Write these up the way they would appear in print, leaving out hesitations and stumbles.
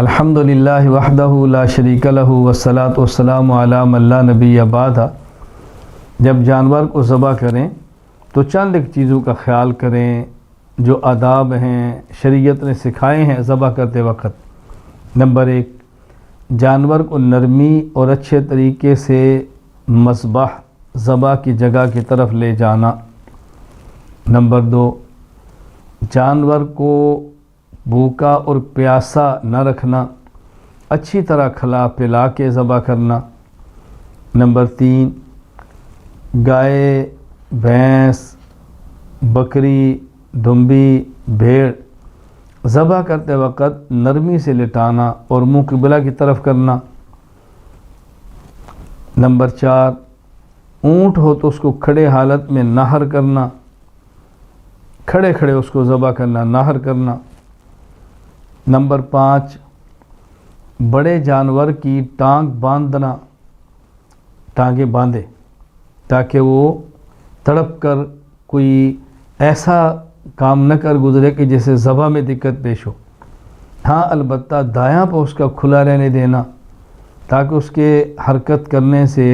الحمدللہ وحدہ لا شریک لہ والصلاۃ والسلام علی من لا نبی بعدہ۔ جب جانور کو ذبح کریں تو چند ایک چیزوں کا خیال کریں جو آداب ہیں شریعت نے سکھائے ہیں ذبح کرتے وقت۔ نمبر 1، جانور کو نرمی اور اچھے طریقے سے مذبح ذبح کی جگہ کی طرف لے جانا۔ نمبر 2، جانور کو بھوکا اور پیاسا نہ رکھنا، اچھی طرح کھلا پلا کے ذبح کرنا۔ نمبر 3، گائے، بھینس، بکری، دھمبی، بھیڑ ذبح کرتے وقت نرمی سے لٹانا اور منہ قبلہ کی طرف کرنا۔ نمبر 4، اونٹ ہو تو اس کو کھڑے حالت میں نہر کرنا، کھڑے کھڑے اس کو ذبح کرنا، نہر کرنا۔ نمبر 5، بڑے جانور کی ٹانگ باندھنا، ٹانگیں باندھے تاکہ وہ تڑپ کر کوئی ایسا کام نہ کر گزرے کہ جسے ذبح میں دقت پیش ہو۔ ہاں البتہ دایاں پہ اس کا کھلا رہنے دینا تاکہ اس کے حرکت کرنے سے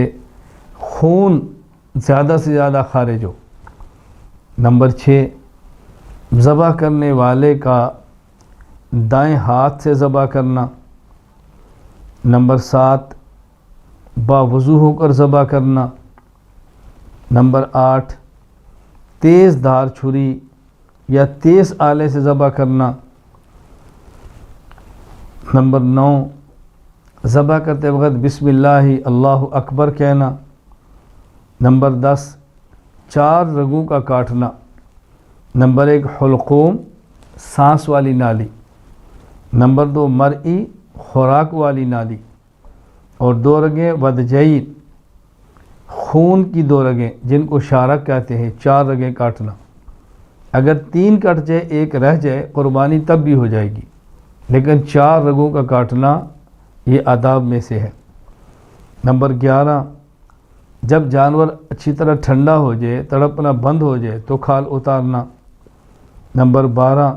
خون زیادہ سے زیادہ خارج ہو۔ نمبر 6، ذبح کرنے والے کا دائیں ہاتھ سے ذبح کرنا۔ نمبر 7، باوضو ہو کر ذبح کرنا۔ نمبر 8، تیز دھار چھری یا تیز آلے سے ذبح کرنا۔ نمبر 9، ذبح کرتے وقت بسم اللہ اللہ اکبر کہنا۔ نمبر 10، 4 رگوں کا کاٹنا۔ نمبر 1، حلقوم، سانس والی نالی۔ نمبر 2، مرئی، خوراک والی نالی۔ اور 2 رگیں ودجین، خون کی 2 رگیں جن کو شارک کہتے ہیں، 4 رگیں کاٹنا۔ اگر 3 کٹ جائے 1 رہ جائے قربانی تب بھی ہو جائے گی، لیکن 4 رگوں کا کاٹنا یہ آداب میں سے ہے۔ نمبر 11، جب جانور اچھی طرح ٹھنڈا ہو جائے، تڑپنا بند ہو جائے تو کھال اتارنا۔ نمبر 12،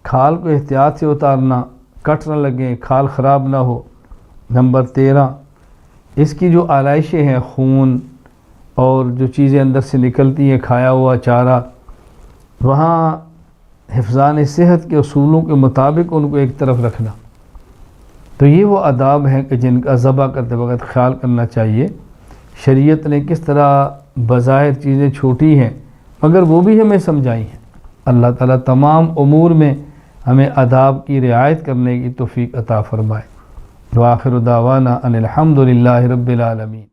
کھال کو احتیاط سے اتارنا، کٹ نہ لگیں، کھال خراب نہ ہو۔ نمبر 13، اس کی جو آلائشیں ہیں، خون اور جو چیزیں اندر سے نکلتی ہیں، کھایا ہوا چارہ، وہاں حفظان صحت کے اصولوں کے مطابق ان کو ایک طرف رکھنا۔ تو یہ وہ آداب ہیں کہ جن کا ذبح کرتے وقت خیال کرنا چاہیے۔ شریعت نے کس طرح بظاہر چیزیں چھوٹی ہیں مگر وہ بھی ہمیں سمجھائی ہیں۔ اللہ تعالیٰ تمام امور میں ہمیں آداب کی رعایت کرنے کی توفیق عطا فرمائے۔ وآخر دعوانا ان الحمد للہ رب العالمین۔